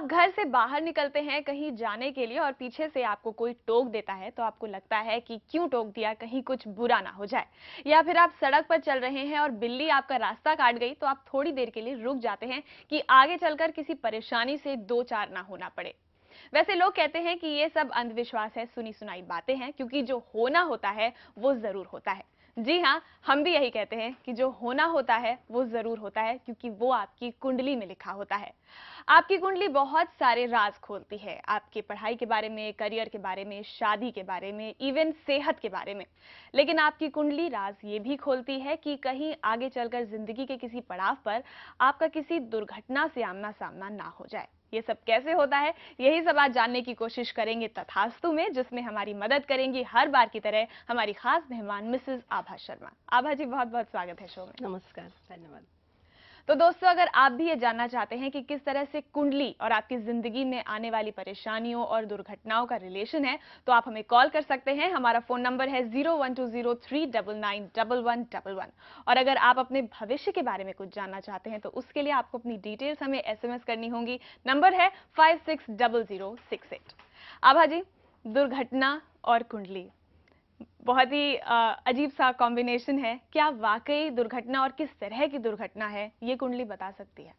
आप घर से बाहर निकलते हैं कहीं जाने के लिए और पीछे से आपको कोई टोक देता है तो आपको लगता है कि क्यों टोक दिया, कहीं कुछ बुरा ना हो जाए। या फिर आप सड़क पर चल रहे हैं और बिल्ली आपका रास्ता काट गई तो आप थोड़ी देर के लिए रुक जाते हैं कि आगे चलकर किसी परेशानी से दो चार ना होना पड़े। वैसे लोग कहते हैं कि ये सब अंधविश्वास है, सुनी सुनाई बातें हैं, क्योंकि जो होना होता है वो जरूर होता है। जी हाँ, हम भी यही कहते हैं कि जो होना होता है वो जरूर होता है, क्योंकि वो आपकी कुंडली में लिखा होता है। आपकी कुंडली बहुत सारे राज खोलती है, आपकी पढ़ाई के बारे में, करियर के बारे में, शादी के बारे में, इवन सेहत के बारे में। लेकिन आपकी कुंडली राज ये भी खोलती है कि कहीं आगे चलकर जिंदगी के किसी पड़ाव पर आपका किसी दुर्घटना से आमना सामना ना हो जाए। ये सब कैसे होता है, यही सब आज जानने की कोशिश करेंगे तथास्तु में, जिसमें हमारी मदद करेंगी हर बार की तरह हमारी खास मेहमान मिसेस आभा शर्मा। आभा जी, बहुत बहुत स्वागत है शो में। नमस्कार, धन्यवाद। तो दोस्तों, अगर आप भी ये जानना चाहते हैं कि किस तरह से कुंडली और आपकी जिंदगी में आने वाली परेशानियों और दुर्घटनाओं का रिलेशन है, तो आप हमें कॉल कर सकते हैं। हमारा फोन नंबर है 0120399111। और अगर आप अपने भविष्य के बारे में कुछ जानना चाहते हैं तो उसके लिए आपको अपनी डिटेल्स हमें एसएमएस करनी होंगी। नंबर है 560068। आभा जी, दुर्घटना और कुंडली बहुत ही अजीब सा कॉम्बिनेशन है। क्या वाकई दुर्घटना और किस तरह की दुर्घटना है, ये कुंडली बता सकती है?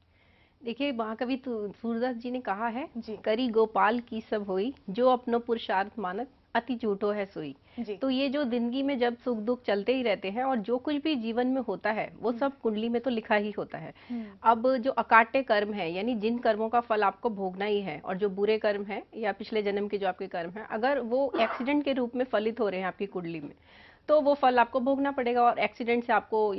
देखिए, महाकवि सूरदास जी ने कहा है, जी। करी गोपाल की सब होई, जो अपनो पुरुषार्थ मानत अति झूठो है सोई। जी। तो ये जो जिंदगी में जब सुख दुख चलते ही रहते हैं और जो कुछ भी जीवन में होता है वो सब कुंडली में तो लिखा ही होता है। हम्म। अब जो अकाट्य कर्म है, यानी जिन कर्मों का फल आपको भोगना ही है, और जो बुरे कर्म है या पिछले जन्म के जो आपके कर्म है, अगर वो एक्सीडेंट के रूप में फलित हो रहे हैं आपकी कुंडली में, तो वो फल आपको भोगना पड़ेगा और एक्सीडेंट से आपको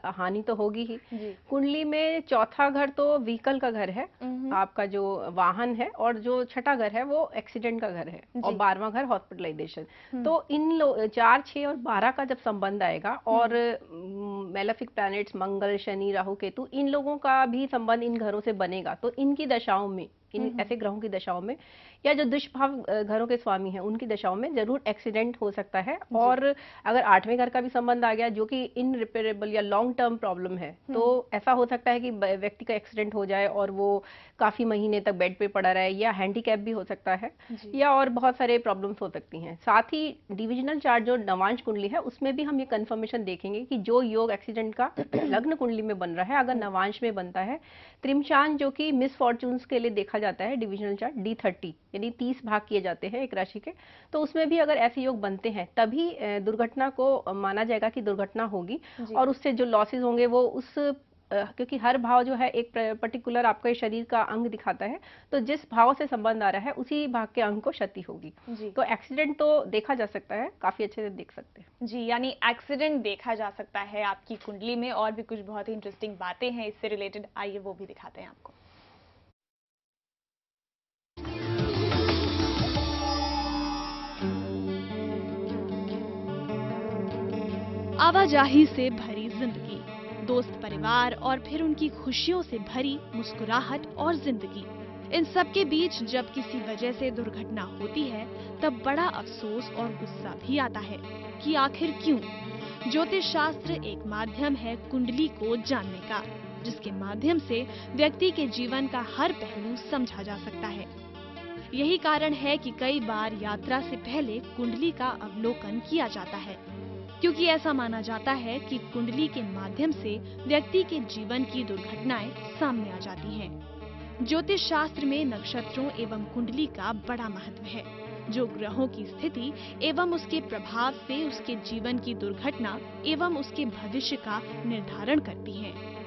हानि तो होगी ही। जी। कुंडली में चौथा घर तो व्हीकल का घर है, हम्म। आपका जो वाहन है, और जो छठा घर है वो एक्सीडेंट का घर है, और जी। 12वां घर हॉस्पिटलाइजेशन। हम्म। तो इन 4, 6 और 12 का जब संबंध आएगा, और मेलेफिक प्लैनेट्स मंगल, शनि, राहु, केतु, इन लोगों का भी संबंध इन घरों से बनेगा, तो इनकी दशाओं में, इन ऐसे ग्रहों की दशाओं में, या जो दुष्भाव घरों के स्वामी हैं उनकी दशाओं में जरूर एक्सीडेंट हो सकता है। और अगर 8वें घर का भी संबंध आ गया, जो कि इनरिपेयरेबल या लॉन्ग टर्म प्रॉब्लम है, तो ऐसा हो सकता है कि व्यक्ति का एक्सीडेंट हो जाए और वो काफी महीने तक बेड पे पड़ा रहे, या हैंडीकैप भी हो सकता है, या और बहुत सारे प्रॉब्लम्स हो सकती हैं। साथ ही डिविजनल चार्ट जो नवांश कुंडली है उसमें भी हम ये कंफर्मेशन देखेंगे कि जो योग एक्सीडेंट का लग्न कुंडली में बन रहा है, अगर नवांश में बनता है, त्रिमशान जो कि मिस फॉर्चून्स के लिए देखा जाता है, डिविजनल चार्ट D30, यानी 30 भाग किए जाते हैं एक राशि के, तो उसमें भी अगर ऐसे योग बनते हैं तभी दुर्घटना को माना जाएगा कि दुर्घटना होगी। और उससे जो लॉसेस होंगे वो उस क्योंकि हर भाव जो है एक पर्टिकुलर आपके शरीर का अंग दिखाता है, तो जिस भाव से संबंध आ रहा है उसी भाग के अंग को क्षति होगी। तो एक्सीडेंट तो देखा जा सकता है, काफी अच्छे से देख सकते हैं। जी, यानी एक्सीडेंट देखा जा सकता है आपकी कुंडली में। और भी कुछ बहुत ही इंटरेस्टिंग बातें हैं इससे रिलेटेड, आइए वो भी दिखाते हैं आपको। आवाजाही से भरी जिंदगी, दोस्त परिवार और फिर उनकी खुशियों से भरी मुस्कुराहट और जिंदगी, इन सब के बीच जब किसी वजह से दुर्घटना होती है तब बड़ा अफसोस और गुस्सा भी आता है कि आखिर क्यों। ज्योतिष शास्त्र एक माध्यम है कुंडली को जानने का, जिसके माध्यम से व्यक्ति के जीवन का हर पहलू समझा जा सकता है। यही कारण है कि कई बार यात्रा से पहले कुंडली का अवलोकन किया जाता है, क्योंकि ऐसा माना जाता है कि कुंडली के माध्यम से व्यक्ति के जीवन की दुर्घटनाएं सामने आ जाती हैं। ज्योतिष शास्त्र में नक्षत्रों एवं कुंडली का बड़ा महत्व है, जो ग्रहों की स्थिति एवं उसके प्रभाव से उसके जीवन की दुर्घटना एवं उसके भविष्य का निर्धारण करती हैं।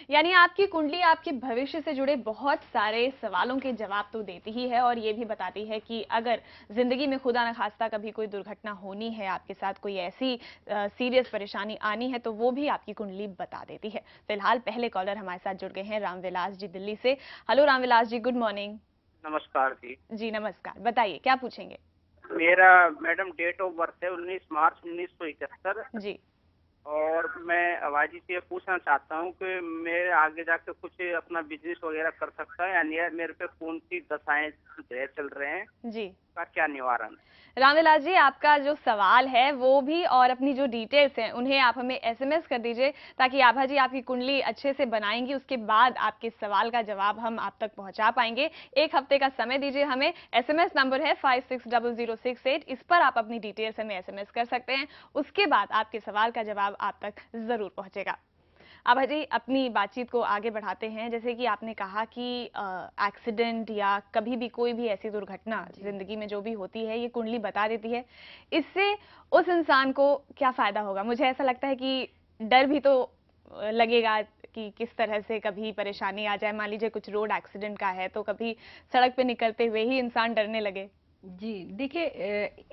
यानी आपकी कुंडली आपके भविष्य से जुड़े बहुत सारे सवालों के जवाब तो देती ही है, और ये भी बताती है कि अगर जिंदगी में खुदा न खास्ता कभी कोई दुर्घटना होनी है, आपके साथ कोई ऐसी सीरियस परेशानी आनी है, तो वो भी आपकी कुंडली बता देती है। फिलहाल पहले कॉलर हमारे साथ जुड़ गए हैं रामविलास जी दिल्ली से। Hello Ramvilas ji, good morning. नमस्कार जी। जी नमस्कार, बताइए क्या पूछेंगे? मेरा मैडम डेट ऑफ बर्थ है 19 मार्च 1971। जी। और मैं आवाजी से पूछना चाहता हूँ कि मैं आगे जाके कुछ अपना बिजनेस वगैरह कर सकता है या नहीं, मेरे पे कौन सी दशाएं ग्रह चल रहे हैं। जी। का क्या निवारण है? रामविलास जी, आपका जो सवाल है वो भी और अपनी जो डिटेल्स हैं उन्हें आप हमें एसएमएस कर दीजिए, ताकि आभा जी आपकी कुंडली अच्छे से बनाएंगी, उसके बाद आपके सवाल का जवाब हम आप तक पहुंचा पाएंगे। 1 हफ्ते का समय दीजिए हमें। एसएमएस नंबर है 560068, इस पर आप अपनी डिटेल्स हमें एसएमएस कर सकते हैं। उसके बाद आपके सवाल का जवाब आप तक जरूर पहुंचेगा। आभा जी, अपनी बातचीत को आगे बढ़ाते हैं। जैसे कि आपने कहा कि एक्सीडेंट या कभी भी कोई भी ऐसी दुर्घटना जिंदगी में जो भी होती है, ये कुंडली बता देती है। इससे उस इंसान को क्या फायदा होगा? मुझे ऐसा लगता है कि डर भी तो लगेगा कि किस तरह से कभी परेशानी आ जाए। मान लीजिए कुछ रोड एक्सीडेंट का है, तो कभी सड़क पे निकलते हुए ही इंसान डरने लगे। जी देखिए,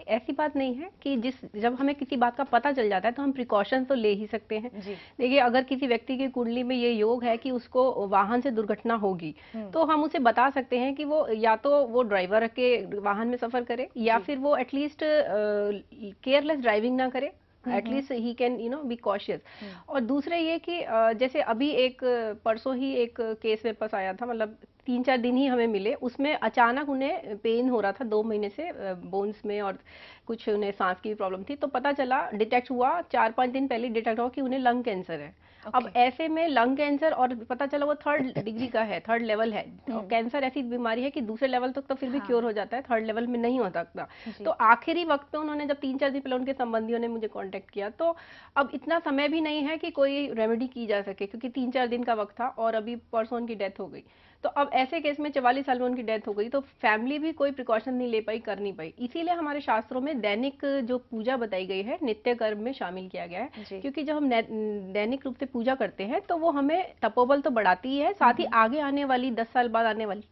ऐसी बात नहीं है कि जब हमें किसी बात का पता चल जाता है तो हम प्रिकॉशन तो ले ही सकते हैं। जी। देखिए, अगर किसी व्यक्ति की कुंडली में ये योग है कि उसको वाहन से दुर्घटना होगी, तो हम उसे बता सकते हैं कि वो या तो वो ड्राइवर के वाहन में सफर करे, या फिर वो एटलीस्ट केयरलेस ड्राइविंग ना करे। At least he can be cautious. और दूसरा ये कि जैसे अभी एक परसों ही एक केस मेरे पास आया था, मतलब 3-4 दिन ही हमें मिले, उसमें अचानक उन्हें पेन हो रहा था 2 महीने से बोन्स में, और कुछ उन्हें सांस की प्रॉब्लम थी। तो पता चला, डिटेक्ट हुआ 4-5 दिन पहले डिटेक्ट हुआ कि उन्हें लंग कैंसर है। अब ऐसे में लंग कैंसर, और पता चला वो 3rd डिग्री का है, 3rd लेवल है। और कैंसर ऐसी बीमारी है कि दूसरे लेवल तक तो फिर भी क्योर हो जाता है, 3rd लेवल में नहीं हो सकता। तो आखिरी वक्त पे उन्होंने, जब 3-4 दिन पहले उनके संबंधियों ने मुझे कांटेक्ट किया, तो अब इतना समय भी नहीं है कि कोई रेमेडी की जा सके, क्योंकि 3-4 दिन का वक्त था और अभी परसों उनकी डेथ हो गई। तो अब ऐसे केस में 44 साल में उनकी डेथ हो गई, तो फैमिली भी कोई प्रिकॉशन नहीं ले पाई, कर नहीं पाई। इसीलिए हमारे शास्त्रों में दैनिक जो पूजा बताई गई है, नित्य कर्म में शामिल किया गया है। क्योंकि जब हम दैनिक रूप से पूजा करते हैं तो वो हमें तपोबल तो बढ़ाती ही है, साथ ही आगे आने वाली 10 साल बाद आने वाली,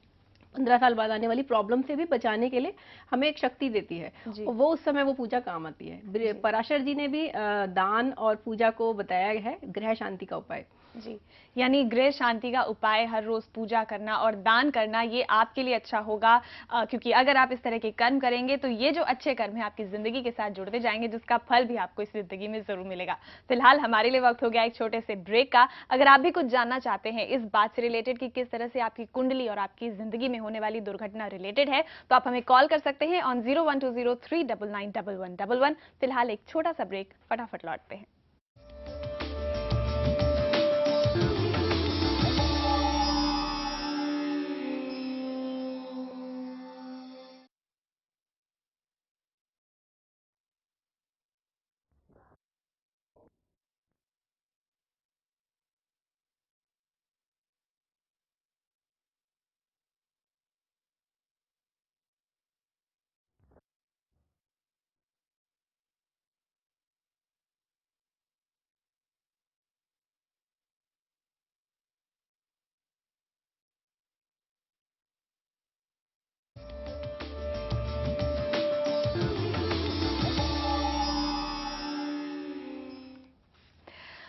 15 साल बाद आने वाली प्रॉब्लम से भी बचाने के लिए हमें एक शक्ति देती है। और वो उस समय वो पूजा काम आती है। पराशर जी ने भी दान और पूजा को बताया है ग्रह शांति का उपाय। जी, यानी गृह शांति का उपाय हर रोज पूजा करना और दान करना, ये आपके लिए अच्छा होगा, क्योंकि अगर आप इस तरह के कर्म करेंगे तो ये जो अच्छे कर्म है आपकी जिंदगी के साथ जुड़ते जाएंगे, जिसका फल भी आपको इस जिंदगी में जरूर मिलेगा। फिलहाल हमारे लिए वक्त हो गया एक छोटे से ब्रेक का। अगर आप भी कुछ जानना चाहते हैं इस बात से रिलेटेड कि किस तरह से आपकी कुंडली और आपकी जिंदगी में होने वाली दुर्घटना रिलेटेड है, तो आप हमें कॉल कर सकते हैं ऑन 0120399111। फिलहाल एक छोटा सा ब्रेक, फटाफट लौटते हैं।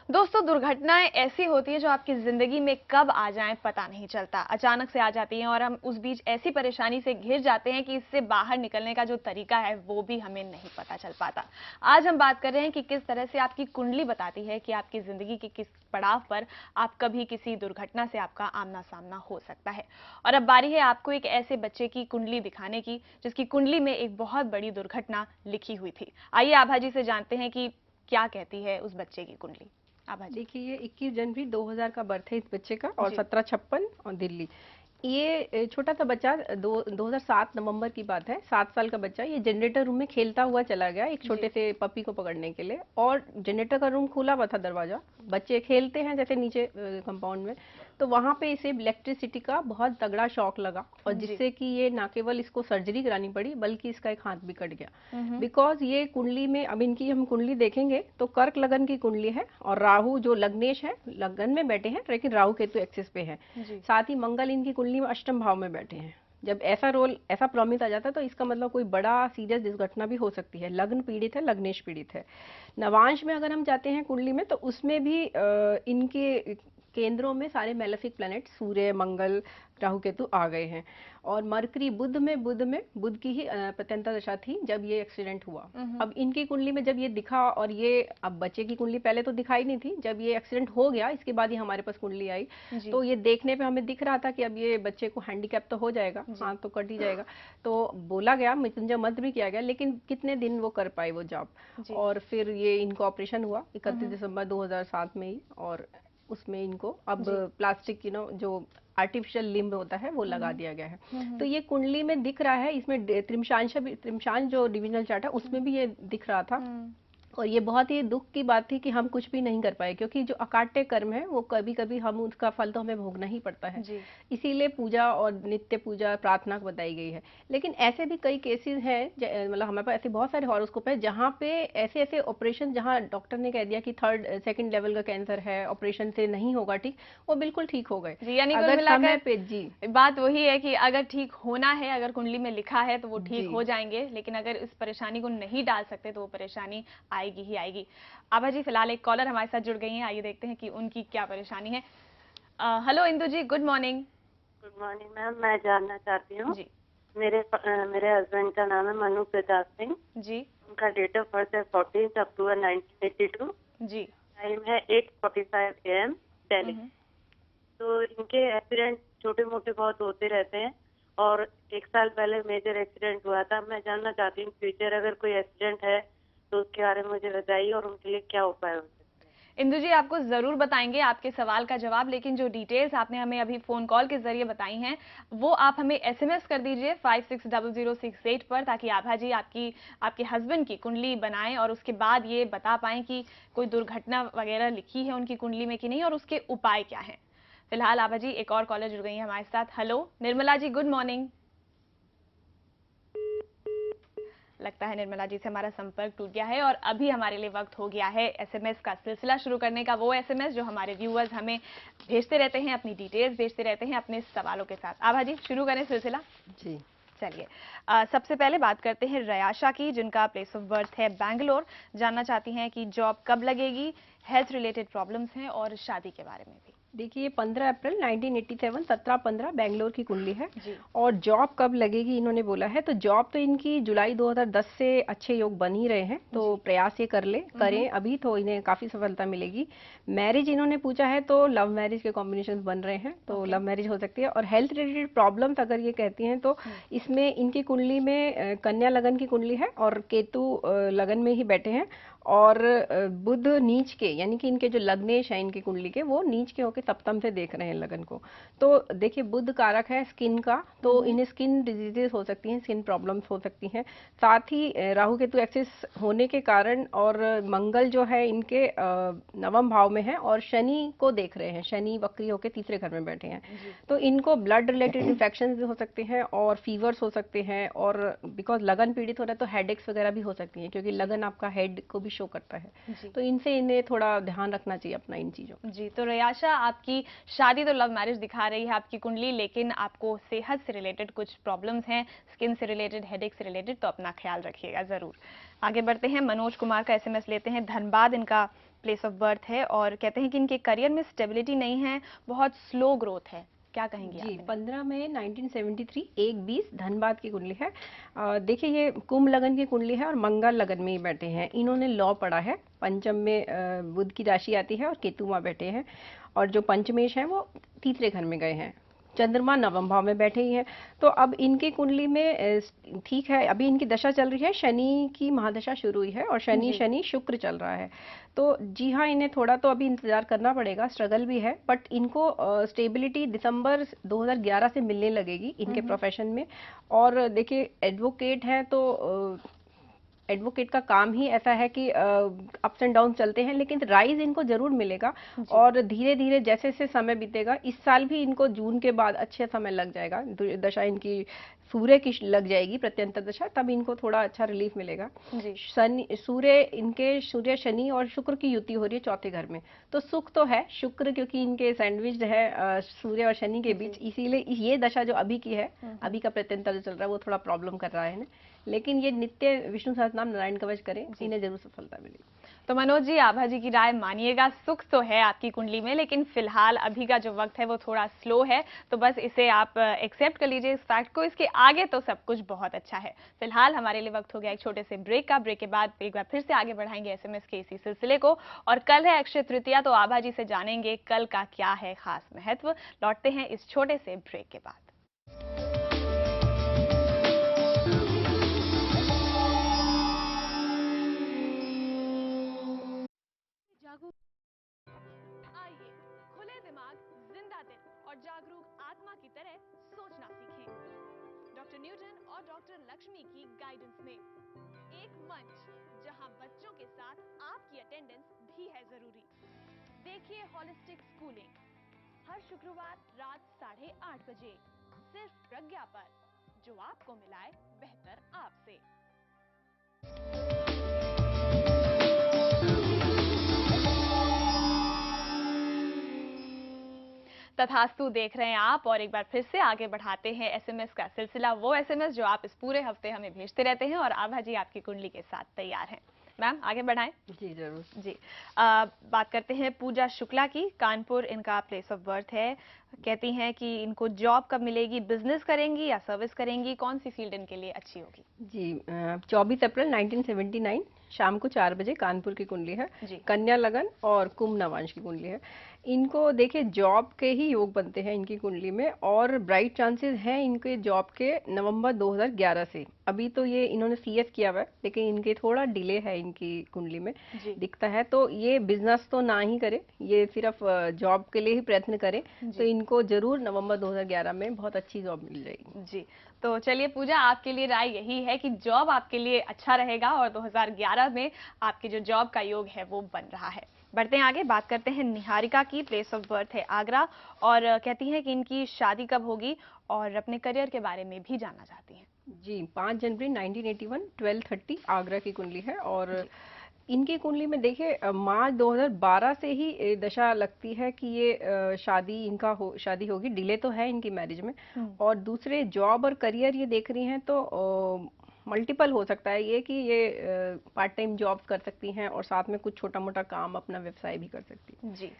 दोस्तों, दुर्घटनाएं ऐसी होती है जो आपकी जिंदगी में कब आ जाएं पता नहीं चलता, अचानक से आ जाती हैं और हम उस बीच ऐसी परेशानी से घिर जाते हैं कि इससे बाहर निकलने का जो तरीका है वो भी हमें नहीं पता चल पाता। आज हम बात कर रहे हैं कि किस तरह से आपकी कुंडली बताती है कि आपकी जिंदगी के किस पड़ाव पर आप कभी किसी दुर्घटना से आपका आमना सामना हो सकता है। और अब बारी है आपको एक ऐसे बच्चे की कुंडली दिखाने की जिसकी कुंडली में एक बहुत बड़ी दुर्घटना लिखी हुई थी। आइए आभा जी से जानते हैं कि क्या कहती है उस बच्चे की कुंडली। देखिए, ये 21 जनवरी 2000 का बर्थ है इस बच्चे का, और 1756 और दिल्ली। ये छोटा सा बच्चा 2007 नवंबर की बात है, 7 साल का बच्चा, ये जनरेटर रूम में खेलता हुआ चला गया एक छोटे से पपी को पकड़ने के लिए, और जनरेटर का रूम खुला हुआ था दरवाजा, बच्चे खेलते हैं जैसे नीचे कंपाउंड में, तो वहां पे इसे इलेक्ट्रिसिटी का बहुत तगड़ा शॉक लगा, और जिससे कि ये ना केवल इसको सर्जरी करानी पड़ी बल्कि इसका एक हाथ भी कट गया। बिकॉज ये कुंडली में, अब इनकी हम कुंडली देखेंगे तो कर्क लगन की कुंडली है, और राहु जो लग्नेश है लगन में बैठे हैं, लेकिन राहु केतु एक्सिस पे है। साथ ही मंगल इनकी कुंडली में अष्टम भाव में बैठे हैं। जब ऐसा प्रॉमिस आ जाता है तो इसका मतलब कोई बड़ा सीरियस दुर्घटना भी हो सकती है। लग्न पीड़ित है, लग्नेश पीड़ित है। नवांश में अगर हम जाते हैं कुंडली में, तो उसमें भी इनके केंद्रों में सारे मेलेफिक प्लैनेट सूर्य, मंगल, राहु केतु आ गए हैं। और मरकरी बुध में बुध की ही प्रत्यंता दशा थी जब ये एक्सीडेंट हुआ। अब इनकी कुंडली में जब ये दिखा, और ये अब बच्चे की कुंडली पहले तो दिखाई नहीं थी, जब ये एक्सीडेंट हो गया इसके बाद ही हमारे पास कुंडली आई, तो ये देखने पे हमें दिख रहा था कि अब ये बच्चे को हैंडीकैप तो हो जाएगा, हाथ तो कट ही जाएगा। तो बोला गया, मृत्युंजय मंत्र भी किया गया, लेकिन कितने दिन वो कर पाए वो जॉब। और फिर ये इनको ऑपरेशन हुआ 31 दिसंबर 2007 में ही, और उसमें इनको अब प्लास्टिक जो आर्टिफिशियल लिम्ब होता है वो लगा दिया गया है। तो ये कुंडली में दिख रहा है, इसमें त्रिमशांश जो डिविजनल चार्ट है उसमें भी ये दिख रहा था। और ये बहुत ही दुख की बात थी कि हम कुछ भी नहीं कर पाए, क्योंकि जो अकाट्य कर्म है वो कभी कभी हम उसका फल तो हमें भोगना ही पड़ता है। इसीलिए पूजा और नित्य पूजा प्रार्थना बताई गई है। लेकिन ऐसे भी कई केसेस हैं, मतलब हमारे पास ऐसे बहुत सारे हॉरोस्कोप है जहाँ पे ऐसे ऐसे ऑपरेशन, जहाँ डॉक्टर ने कह दिया कि 3rd-2nd लेवल का कैंसर है, ऑपरेशन से नहीं होगा ठीक, वो बिल्कुल ठीक हो गए। यानी अगर समय पे बात वही है कि अगर ठीक होना है, अगर कुंडली में लिखा है तो वो ठीक हो जाएंगे, लेकिन अगर इस परेशानी को नहीं डाल सकते तो वो परेशानी आएगी ही आएगी। आभा जी, फिलहाल एक कॉलर हमारे साथ जुड़ गई हैं, आइए देखते हैं कि उनकी क्या परेशानी है। Hello Indu ji, good morning. Good morning ma'am, मैं जानना चाहती हूँ जी, मेरे हस्बैंड का नाम है मनु प्रताप सिंह जी, उनका डेट ऑफ बर्थ है 14 अक्टूबर 1982 जी, टाइम है 8:45 AM दिल्ली। तो इनके एक्सीडेंट छोटे मोटे बहुत होते रहते हैं, और 1 साल पहले मेजर एक्सीडेंट हुआ था। मैं जानना चाहती हूँ फ्यूचर अगर कोई एक्सीडेंट है तो उसके बारे में मुझे बताइए, और उनके लिए क्या उपाय हो सकते हैं। इंदु जी, आपको जरूर बताएंगे आपके सवाल का जवाब, लेकिन जो डिटेल्स आपने हमें अभी फोन कॉल के जरिए बताई हैं वो आप हमें SMS कर दीजिए 560068 पर, ताकि आभा जी आपके हस्बैंड की कुंडली बनाएं और उसके बाद ये बता पाएं कि कोई दुर्घटना वगैरह लिखी है उनकी कुंडली में कि नहीं और उसके उपाय क्या हैं। फिलहाल आभा जी, एक और कॉलर जुड़ गई है हमारे साथ। Hello Nirmala ji, good morning. लगता है निर्मला जी से हमारा संपर्क टूट गया है, और अभी हमारे लिए वक्त हो गया है SMS का सिलसिला शुरू करने का। वो SMS जो हमारे व्यूअर्स हमें भेजते रहते हैं, अपनी डिटेल्स भेजते रहते हैं अपने सवालों के साथ। आभा जी, शुरू करें सिलसिला जी। चलिए, सबसे पहले बात करते हैं रयाशा की, जिनका प्लेस ऑफ बर्थ है बैंगलोर। जानना चाहती हैं कि जॉब कब लगेगी, हेल्थ रिलेटेड प्रॉब्लम्स हैं और शादी के बारे में भी। देखिए 15 अप्रैल 1987 17-15 बैंगलोर की कुंडली है। और जॉब कब लगेगी इन्होंने बोला है, तो जॉब तो इनकी जुलाई 2010 से अच्छे योग बन ही रहे हैं, तो प्रयास ये करें अभी तो इन्हें काफी सफलता मिलेगी। मैरिज इन्होंने पूछा है तो लव मैरिज के कॉम्बिनेशन बन रहे हैं, तो लव मैरिज हो सकती है। और हेल्थ रिलेटेड प्रॉब्लम्स अगर ये कहती हैं तो इसमें इनकी कुंडली में कन्या लगन की कुंडली है और केतु लगन में ही बैठे हैं, और बुध नीच के, यानी कि इनके जो लग्नेश है इनकी कुंडली के, वो नीच के होके सप्तम से देख रहे हैं लगन को। तो देखिए बुध कारक है स्किन का, तो इन्हें स्किन डिजीजेस हो सकती हैं, स्किन प्रॉब्लम्स हो सकती हैं। साथ ही राहु केतु एक्सिस होने के कारण, और मंगल जो है इनके 9वें भाव में है और शनि को देख रहे हैं, शनि वक्री होके तीसरे घर में बैठे हैं, तो इनको ब्लड रिलेटेड इन्फेक्शन भी हो सकते हैं और फीवर्स हो सकते हैं। और बिकॉज लगन पीड़ित हो रहा है तो हेडेक्स वगैरह भी हो सकती हैं, क्योंकि लगन आपका हेड को शो करता है, तो इनसे इन्हें थोड़ा ध्यान रखना चाहिए अपना इन चीजों जी। तो रयाशा, आपकी शादी तो लव मैरिज दिखा रही है आपकी कुंडली, लेकिन आपको सेहत से रिलेटेड कुछ प्रॉब्लम्स हैं, स्किन से रिलेटेड, हेडेक से रिलेटेड, तो अपना ख्याल रखिएगा जरूर। आगे बढ़ते हैं, मनोज कुमार का SMS लेते हैं। धनबाद इनका प्लेस ऑफ बर्थ है, और कहते हैं कि इनके करियर में स्टेबिलिटी नहीं है, बहुत स्लो ग्रोथ है, क्या कहेंगे जी। 15 मई 1973 1:20 धनबाद की कुंडली है। देखिए ये कुंभ लगन की कुंडली है और मंगल लगन में ही बैठे हैं। इन्होंने लॉ पढ़ा है, पंचम में बुध की राशि आती है और केतु वहाँ बैठे हैं, और जो पंचमेश है वो तीसरे घर में गए हैं। चंद्रमा 9वें भाव में बैठे ही हैं। तो अब इनकी कुंडली में ठीक है, अभी इनकी दशा चल रही है, शनि की महादशा शुरू हुई है और शनि शुक्र चल रहा है। तो जी हाँ, इन्हें थोड़ा तो अभी इंतजार करना पड़ेगा, स्ट्रगल भी है, बट इनको स्टेबिलिटी दिसंबर 2011 से मिलने लगेगी इनके प्रोफेशन में। और देखिए एडवोकेट है तो एडवोकेट का काम ही ऐसा है कि अप्स एंड डाउन चलते हैं, लेकिन राइज इनको जरूर मिलेगा। और धीरे धीरे जैसे जैसे समय बीतेगा, इस साल भी इनको जून के बाद अच्छे समय लग जाएगा, दशा इनकी सूर्य की लग जाएगी प्रत्यंतर दशा, तब इनको थोड़ा अच्छा रिलीफ मिलेगा। सूर्य शनि और शुक्र की युति हो रही है 4थे घर में, तो सुख तो है, शुक्र क्योंकि इनके सैंडविच है सूर्य और शनि के बीच, इसीलिए ये दशा जो अभी की है, अभी का प्रत्यंतर जो चल रहा है वो थोड़ा प्रॉब्लम कर रहा है ना, लेकिन ये नित्य विष्णु सहस्त्रनाम नारायण कवच करें, इन्हें जरूर सफलता मिलेगी। तो मनोज जी, आभा जी की राय मानिएगा, सुख तो है आपकी कुंडली में, लेकिन फिलहाल अभी का जो वक्त है वो थोड़ा स्लो है, तो बस इसे आप एक्सेप्ट कर लीजिए इस फैक्ट को। इसके आगे तो सब कुछ बहुत अच्छा है। फिलहाल हमारे लिए वक्त हो गया एक छोटे से ब्रेक का। ब्रेक के बाद एक बार फिर से आगे बढ़ाएंगे एसएमएस के इसी सिलसिले को, और कल है अक्षय तृतीया, तो आभा जी से जानेंगे कल का क्या है खास महत्व। लौटते हैं इस छोटे से ब्रेक के बाद। आइए खुले दिमाग, जिंदा दिल और जागरूक आत्मा की तरह सोचना सीखें। डॉक्टर न्यूटन और डॉक्टर लक्ष्मी की गाइडेंस में एक मंच जहां बच्चों के साथ आपकी अटेंडेंस भी है जरूरी। देखिए होलिस्टिक स्कूलिंग हर शुक्रवार रात 8:30 बजे सिर्फ प्रज्ञा पर, जो आपको मिलाए बेहतर आपसे। तथास्तु देख रहे हैं आप, और एक बार फिर से आगे बढ़ाते हैं एसएमएस का सिलसिला, वो एसएमएस जो आप इस पूरे हफ्ते हमें भेजते रहते हैं, और आभा जी आपकी कुंडली के साथ तैयार हैं। मैम आगे बढ़ाएं। जी जरूर जी। बात करते हैं पूजा शुक्ला की। कानपुर इनका प्लेस ऑफ बर्थ है। कहती हैं कि इनको जॉब कब मिलेगी, बिजनेस करेंगी या सर्विस करेंगी, कौन सी फील्ड इनके लिए अच्छी होगी? जी 24 अप्रैल 1979 शाम को 4 बजे कानपुर की कुंडली है। जी। कन्या लगन और कुंभ नवांश की कुंडली है। इनको देखिए जॉब के ही योग बनते हैं इनकी कुंडली में, और ब्राइट चांसेस हैं इनके जॉब के नवंबर 2011 से। अभी तो ये इन्होंने सीएस किया हुआ है, लेकिन इनके थोड़ा डिले है इनकी कुंडली में दिखता है। तो ये बिजनेस तो ना ही करे, ये सिर्फ जॉब के लिए ही प्रयत्न करें, तो इनको जरूर नवंबर 2011 में बहुत अच्छी जॉब मिल जाएगी। जी। तो चलिए पूजा, आपके लिए राय यही है कि जॉब आपके लिए अच्छा रहेगा, और 2011 में आपकी जो जॉब का योग है वो बन रहा है। बढ़ते हैं आगे, बात करते हैं निहारिका की। प्लेस ऑफ बर्थ है आगरा, और कहती हैं कि इनकी शादी कब होगी, और अपने करियर के बारे में भी जानना चाहती हैं। जी 5 जनवरी 1981 12:30 आगरा की कुंडली है। और इनकी कुंडली में देखिए मार्च 2012 से ही दशा लगती है कि ये शादी होगी। डिले तो है इनकी मैरिज में। और दूसरे जॉब और करियर ये देख रही हैं तो मल्टीपल हो सकता है ये कि ये पार्ट टाइम जॉब कर सकती हैं, और साथ में कुछ छोटा मोटा काम अपना व्यवसाय भी कर सकती हैं। जी।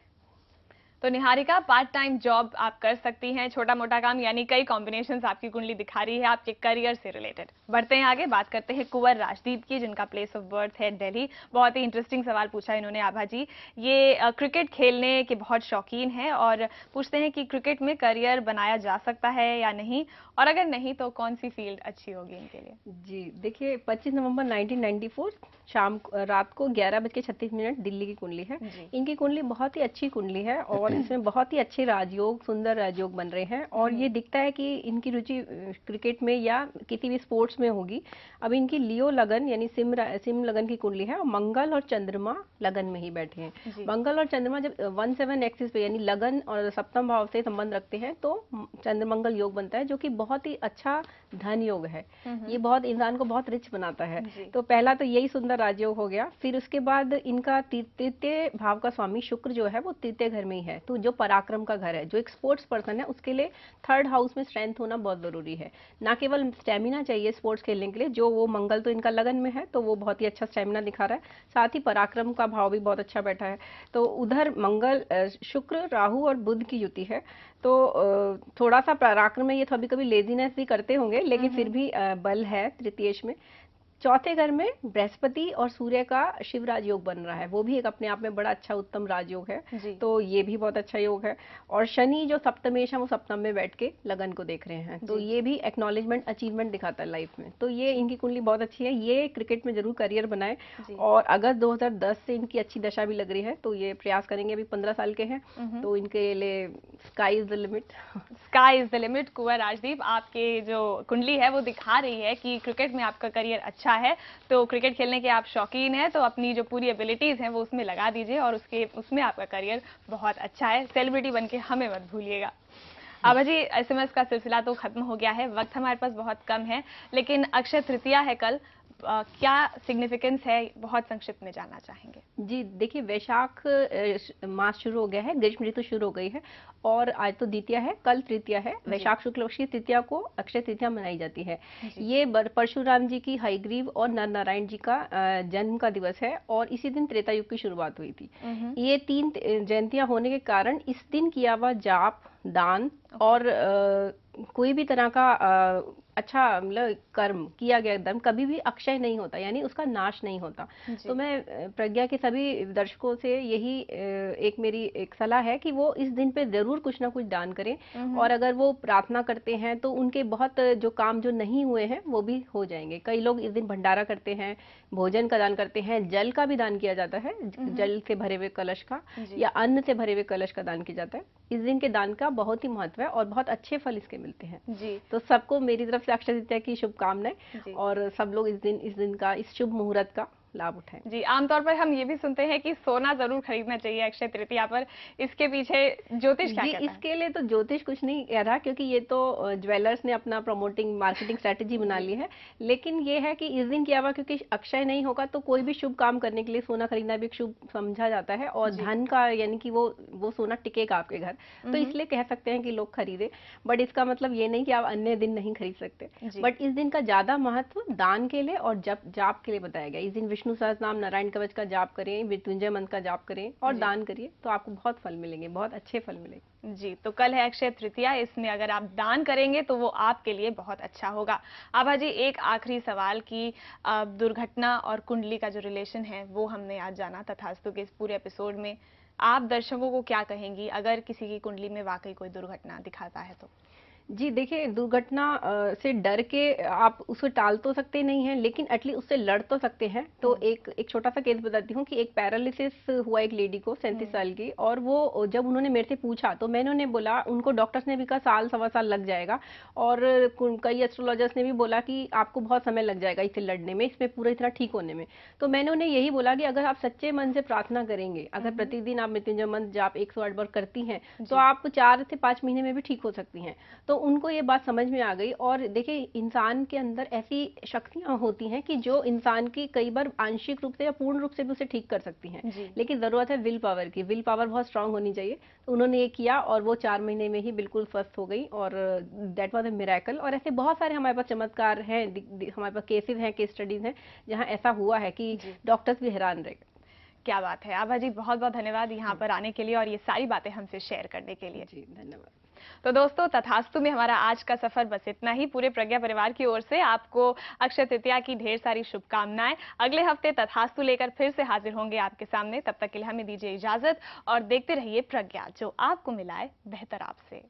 तो निहारिका, पार्ट टाइम जॉब आप कर सकती हैं, छोटा मोटा काम, यानी कई कॉम्बिनेशंस आपकी कुंडली दिखा रही है आपके करियर से रिलेटेड। बढ़ते हैं आगे, बात करते हैं कुंवर राजदीप की, जिनका प्लेस ऑफ बर्थ है दिल्ली। बहुत ही इंटरेस्टिंग सवाल पूछा इन्होंने आभा जी। ये क्रिकेट खेलने के बहुत शौकीन हैं, और पूछते हैं कि क्रिकेट में करियर बनाया जा सकता है या नहीं, और अगर नहीं तो कौन सी फील्ड अच्छी होगी इनके लिए? जी देखिए 25 नवंबर 1994 रात को 11:36 दिल्ली की कुंडली है। इनकी कुंडली बहुत ही अच्छी कुंडली है, और इसमें बहुत ही अच्छे राजयोग, सुंदर राजयोग बन रहे हैं, और ये दिखता है कि इनकी रुचि क्रिकेट में या किसी भी स्पोर्ट्स में होगी। अब इनकी लियो लगन यानी सिम लगन की कुंडली है, और मंगल और चंद्रमा लगन में ही बैठे हैं। मंगल और चंद्रमा जब 17 एक्सिस पे यानी लगन और सप्तम भाव से संबंध रखते हैं तो चंद्रमंगल योग बनता है, जो कि बहुत ही अच्छा धन योग है। ये बहुत इंसान को बहुत रिच बनाता है। तो पहला तो यही सुंदर राजयोग हो गया। फिर उसके बाद इनका तृतीय भाव का स्वामी शुक्र जो है वो तृतीय घर में ही है, तो जो पराक्रम का घर है, जो एक स्पोर्ट्स पर्सन है उसके लिए 3rd हाउस में स्ट्रेंथ होना बहुत जरूरी है। ना केवल स्टेमिना चाहिए स्पोर्ट्स खेलने के लिए, जो वो मंगल तो इनका लगन में है तो वो बहुत ही अच्छा स्टेमिना दिखा रहा है, साथ ही पराक्रम का भाव भी बहुत अच्छा बैठा है। तो उधर मंगल, शुक्र, राहु और बुध की युति है, तो थोड़ा सा पराक्रम में ये कभी कभी लेजीनेस भी करते होंगे, लेकिन फिर भी बल है तृतीयेश में। चौथे घर में बृहस्पति और सूर्य का शिव राजयोग बन रहा है, वो भी एक अपने आप में बड़ा अच्छा उत्तम राजयोग है, तो ये भी बहुत अच्छा योग है। और शनि जो सप्तमेश है वो सप्तम में बैठ के लगन को देख रहे हैं, तो ये भी एक्नॉलेजमेंट, अचीवमेंट दिखाता है लाइफ में। तो ये इनकी कुंडली बहुत अच्छी है। ये क्रिकेट में जरूर करियर बनाए, और अगस्त 2010 से इनकी अच्छी दशा भी लग रही है, तो ये प्रयास करेंगे। अभी 15 साल के हैं, तो इनके लिए sky is the limit. Sky is the limit. Kunwar Rajdeep, आपके जो कुंडली है वो दिखा रही है कि क्रिकेट में आपका करियर अच्छा है, तो क्रिकेट खेलने के आप शौकीन हैं, तो अपनी जो पूरी एबिलिटीज हैं वो उसमें लगा दीजिए, और उसमें आपका करियर बहुत अच्छा है। सेलिब्रिटी बनके हमें मत भूलिएगा। आभा जी, एसएमएस का सिलसिला तो खत्म हो गया है, वक्त हमारे पास बहुत कम है, लेकिन अक्षय तृतीया है कल, क्या सिग्निफिकेंस है, बहुत संक्षिप्त में जानना चाहेंगे। जी देखिए, वैशाख मास शुरू हो गया है, ग्रीष्म ऋतु शुरू हो गई है और आज तो द्वितीया है, कल तृतीया है। वैशाख शुक्ल पक्ष की तृतीया को अक्षय तृतीया मनाई जाती है। ये परशुराम जी की हयग्रीव और नर नारायण जी का जन्म का दिवस है और इसी दिन त्रेता युग की शुरुआत हुई थी। ये 3 जयंतियां होने के कारण इस दिन किया हुआ जाप, दान और कोई भी तरह का अच्छा मतलब कर्म किया गया धर्म कभी भी अक्षय नहीं होता, यानी उसका नाश नहीं होता। तो मैं प्रज्ञा के सभी दर्शकों से यही एक मेरी एक सलाह है कि वो इस दिन पे जरूर कुछ ना कुछ दान करें और अगर वो प्रार्थना करते हैं तो उनके बहुत जो काम जो नहीं हुए हैं वो भी हो जाएंगे। कई लोग इस दिन भंडारा करते हैं, भोजन का दान करते हैं, जल का भी दान किया जाता है, जल से भरे हुए कलश का या अन्न से भरे हुए कलश का दान किया जाता है। इस दिन के दान का बहुत ही महत्व है और बहुत अच्छे फल इसके मिलते हैं जी। तो सबको मेरी तरफ से अक्षय तृतीया की शुभकामनाएं और सब लोग इस दिन का, इस शुभ मुहूर्त का लाभ उठाएं। जी, आमतौर पर हम ये भी सुनते हैं कि सोना जरूर खरीदना चाहिए अक्षय तृतीया पर, इसके पीछे ज्योतिष क्या कहता है? इसके लिए तो ज्योतिष कुछ नहीं कह रहा, क्योंकि ये तो ज्वेलर्स ने अपना प्रमोटिंग मार्केटिंग स्ट्रेटेजी बना ली है। लेकिन ये है कि इस दिन क्या हुआ, क्योंकि अक्षय नहीं होगा तो कोई भी शुभ काम करने के लिए सोना खरीदना भी शुभ समझा जाता है और धन का, यानी कि वो सोना टिकेगा आपके घर, तो इसलिए कह सकते हैं कि लोग खरीदे। बट इसका मतलब ये नहीं कि आप अन्य दिन नहीं खरीद सकते। बट इस दिन का ज्यादा महत्व दान के लिए और जाप के लिए बताया गया। इस दिन विष्णु सहस्त्रनाम, नारायण कवच का जाप करें, मृत्युंजय मंत्र का जाप करें और दान करिए, तो आपको बहुत फल मिलेंगे, बहुत अच्छे फल मिलेंगे। जी, तो कल है अक्षय तृतीया, इसमें अगर आप दान करेंगे तो वो आपके लिए बहुत अच्छा होगा। आभा जी, एक आखिरी सवाल की दुर्घटना और कुंडली का जो रिलेशन है वो हमने आज जाना तथास्तु के इस पूरे एपिसोड में। आप दर्शकों को क्या कहेंगी अगर किसी की कुंडली में वाकई कोई दुर्घटना दिखाता है तो? जी देखिए, दुर्घटना से डर के आप उसको टाल तो सकते नहीं हैं, लेकिन एटलीस्ट उससे लड़ तो सकते हैं। तो एक छोटा सा केस बताती हूँ कि एक पैरालिसिस हुआ एक लेडी को 37 साल की, और वो जब उन्होंने मेरे से पूछा तो मैंने उन्हें बोला, उनको डॉक्टर्स ने भी कहा साल सवा साल लग जाएगा और कई एस्ट्रोलॉजर्स ने भी बोला कि आपको बहुत समय लग जाएगा इसे लड़ने में, इसमें पूरी तरह ठीक होने में। तो मैंने उन्हें यही बोला कि अगर आप सच्चे मन से प्रार्थना करेंगे, अगर प्रतिदिन आप मृत्युंजय मंत्र जाप 108 बार करती हैं तो आप 4 से 5 महीने में भी ठीक हो सकती हैं। तो उनको ये बात समझ में आ गई। और देखिए, इंसान के अंदर ऐसी शक्तियां होती हैं कि जो इंसान की कई बार आंशिक रूप से या पूर्ण रूप से भी उसे ठीक कर सकती हैं, लेकिन जरूरत है विल पावर की। विल पावर बहुत स्ट्रांग होनी चाहिए। तो उन्होंने ये किया और वो 4 महीने में ही बिल्कुल स्वस्थ हो गई और दैट वाज अ मिरेकल। और ऐसे बहुत सारे हमारे पास चमत्कार हैं, हमारे पास केसेस हैं, केस स्टडीज हैं जहाँ ऐसा हुआ है कि डॉक्टर्स भी हैरान रह गए। क्या बात है आभा जी, बहुत बहुत धन्यवाद यहाँ पर आने के लिए और ये सारी बातें हमसे शेयर करने के लिए। जी धन्यवाद। तो दोस्तों, तथास्तु में हमारा आज का सफर बस इतना ही। पूरे प्रज्ञा परिवार की ओर से आपको अक्षय तृतीया की ढेर सारी शुभकामनाएं। अगले हफ्ते तथास्तु लेकर फिर से हाजिर होंगे आपके सामने। तब तक के लिए हमें दीजिए इजाजत और देखते रहिए प्रज्ञा, जो आपको मिलाए बेहतर आपसे।